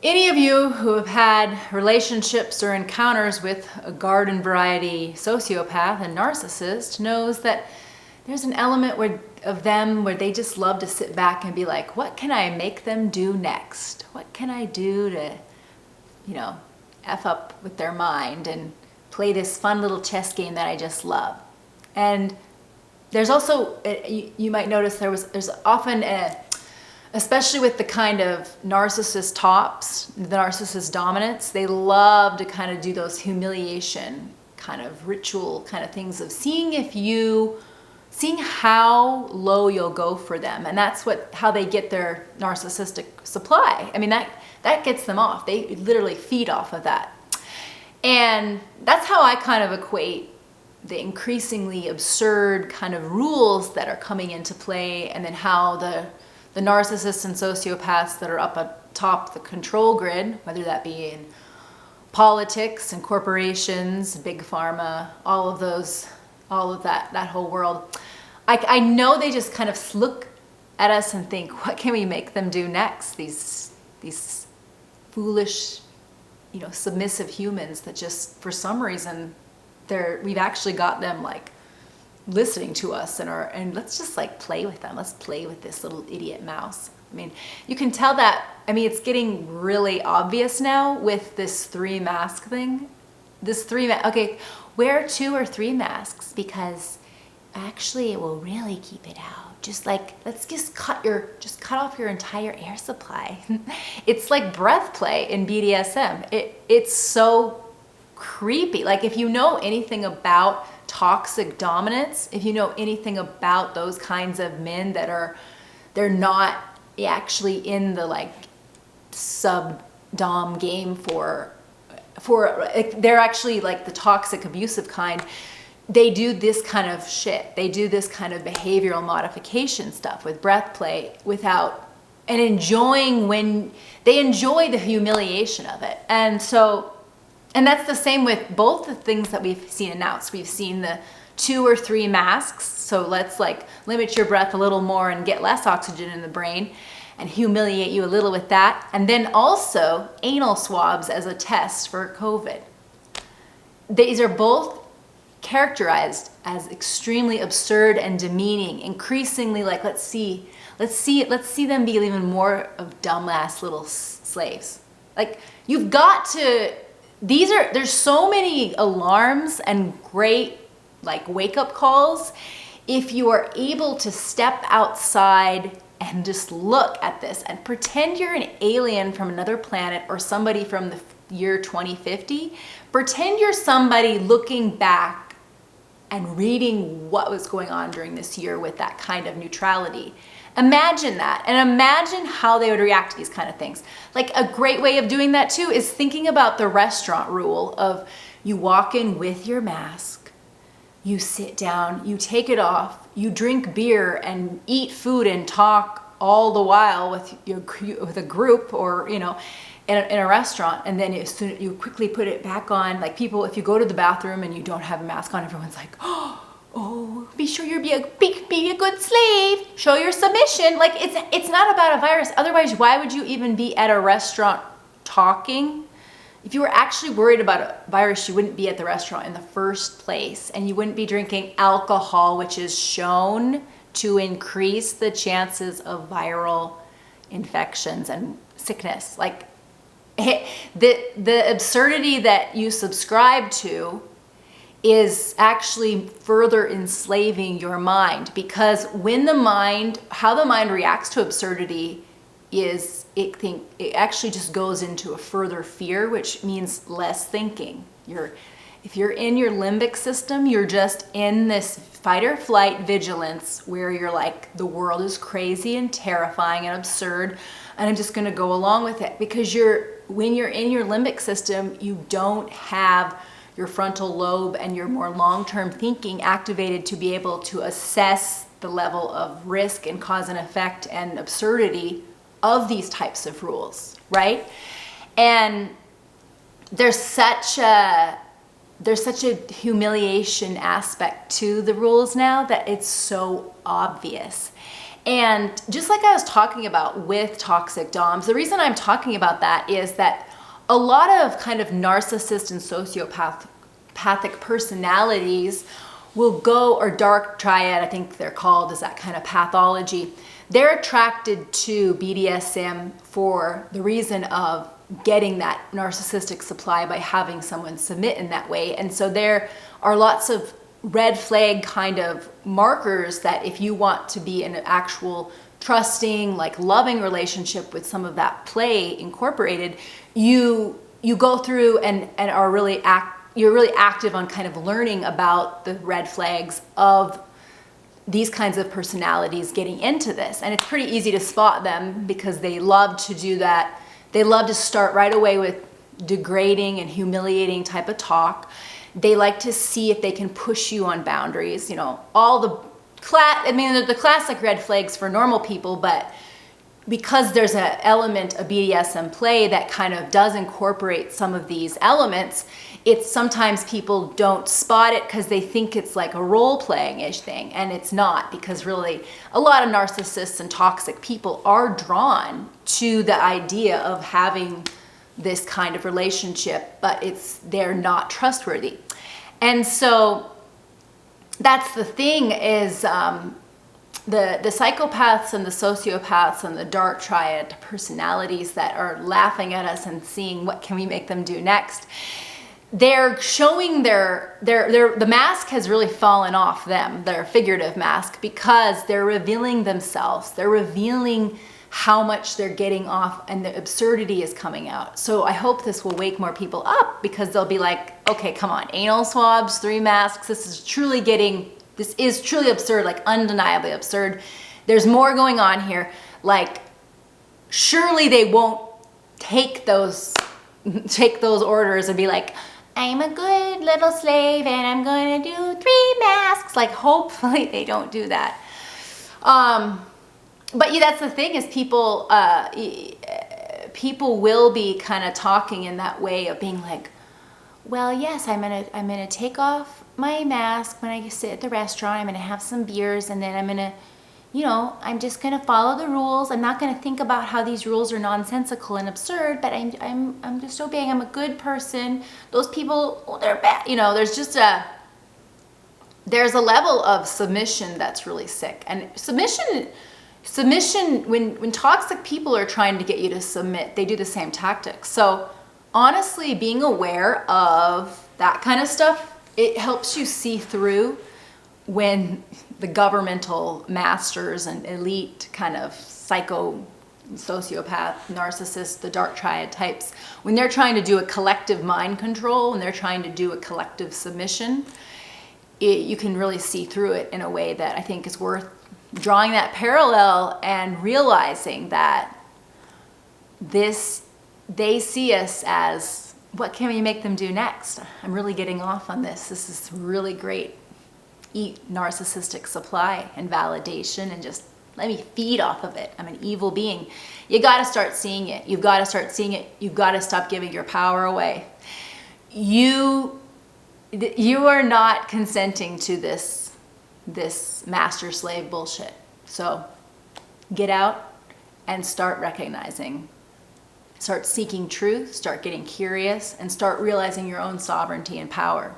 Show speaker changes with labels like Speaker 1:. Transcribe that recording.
Speaker 1: Any of you who have had relationships or encounters with a garden variety sociopath and narcissist knows that there's an element of them where they just love to sit back and be like, what can I make them do next? What can I do to, F up with their mind and play this fun little chess game that I just love? And there's also, you might notice there's often especially with the kind of narcissist tops, the narcissist dominants, they love to kind of do those humiliation kind of ritual kind of things of seeing how low you'll go for them. And that's how they get their narcissistic supply. I mean, that gets them off. They literally feed off of that. And that's how I kind of equate the increasingly absurd kind of rules that are coming into play, and then how the narcissists and sociopaths that are up atop the control grid, whether that be in politics and corporations, big pharma, all of that whole world. I know they just kind of look at us and think, what can we make them do next? These foolish, submissive humans that just, for some reason, we've actually got them like listening to us and let's just like play with them. Let's play with this little idiot mouse. I mean, you can tell that, it's getting really obvious now with this 3 mask thing. Okay, wear 2 or 3 masks because actually it will really keep it out. Just like, let's just cut off your entire air supply. It's like breath play in BDSM. It's so creepy. Like, if you know anything about toxic dominance, if you know anything about those kinds of men they're not actually in the like sub-dom game for they're actually like the toxic abusive kind. They do this kind of shit. They do this kind of behavioral modification stuff with breath play and enjoying they enjoy the humiliation of it. And that's the same with both the things that we've seen announced. We've seen the 2 or 3 masks. So let's like limit your breath a little more and get less oxygen in the brain and humiliate you a little with that. And then also anal swabs as a test for COVID. These are both characterized as extremely absurd and demeaning, increasingly like, let's see them be even more of dumbass little slaves. Like, you've got to, there's so many alarms and great like wake up calls if you are able to step outside and just look at this and pretend you're an alien from another planet or somebody from the year 2050. Pretend you're somebody looking back and reading what was going on during this year with that kind of neutrality. Imagine that, and imagine how they would react to these kind of things. Like, a great way of doing that too is thinking about the restaurant rule of you walk in with your mask, you sit down, you take it off, you drink beer and eat food and talk all the while with a group or in a restaurant, and then as soon you quickly put it back on. Like, people, if you go to the bathroom and you don't have a mask on, everyone's like, oh, be sure you be a good slave. Show your submission. Like, it's not about a virus. Otherwise, why would you even be at a restaurant talking? If you were actually worried about a virus, you wouldn't be at the restaurant in the first place, and you wouldn't be drinking alcohol, which is shown to increase the chances of viral infections and sickness. Like, the absurdity that you subscribe to is actually further enslaving your mind, because how the mind reacts to absurdity is it actually just goes into a further fear, which means less thinking. If you're in your limbic system, you're just in this fight or flight vigilance where you're like, the world is crazy and terrifying and absurd, and I'm just going to go along with it. Because when you're in your limbic system, you don't have your frontal lobe and your more long-term thinking activated to be able to assess the level of risk and cause and effect and absurdity of these types of rules, right? And there's such a humiliation aspect to the rules now that it's so obvious. And just like I was talking about with toxic doms, the reason I'm talking about that is that a lot of kind of narcissist and sociopathic personalities will go, or dark triad, I think they're called, is that kind of pathology. They're attracted to BDSM for the reason of getting that narcissistic supply by having someone submit in that way. And so there are lots of red flag kind of markers that if you want to be in an actual trusting, like loving relationship with some of that play incorporated, you go through and are really you're really active on kind of learning about the red flags of these kinds of personalities getting into this. And it's pretty easy to spot them because they love to do that. They love to start right away with degrading and humiliating type of talk. They like to see if they can push you on boundaries, you know, all the the classic red flags for normal people, but because there's an element of BDSM play that kind of does incorporate some of these elements, it's sometimes people don't spot it because they think it's like a role-playing-ish thing, and it's not, because really a lot of narcissists and toxic people are drawn to the idea of having this kind of relationship, but they're not trustworthy. And so that's the thing is the psychopaths and the sociopaths and the dark triad personalities that are laughing at us and seeing what can we make them do next. They're showing the mask has really fallen off them, their figurative mask, because they're revealing themselves. They're revealing how much they're getting off and the absurdity is coming out. So I hope this will wake more people up, because they'll be like, okay, come on, anal swabs, 3 masks, this is truly absurd, like undeniably absurd. There's more going on here. Like, surely they won't take those orders and be like, I'm a good little slave and I'm going to do 3 masks. Like, hopefully they don't do that. But yeah, that's the thing is people will be kind of talking in that way of being like, well, yes, I'm gonna take off my mask when I sit at the restaurant. I'm gonna have some beers, and then I'm gonna, I'm just gonna follow the rules. I'm not gonna think about how these rules are nonsensical and absurd, but I'm just obeying. I'm a good person. Those people, they're bad. There's a level of submission that's really sick. And submission, when toxic people are trying to get you to submit, they do the same tactics. So honestly, being aware of that kind of stuff, it helps you see through when the governmental masters and elite kind of sociopath, narcissist, the dark triad types, when they're trying to do a collective mind control, when they're trying to do a collective submission, you can really see through it in a way that I think is worth drawing that parallel and realizing that they see us as, what can we make them do next? I'm really getting off on this. This is really great. Eat narcissistic supply and validation and just let me feed off of it. I'm an evil being. You got to start seeing it. You've got to start seeing it. You've got to stop giving your power away. You are not consenting to this master-slave bullshit. So get out and start recognizing. Start seeking truth, start getting curious, and start realizing your own sovereignty and power.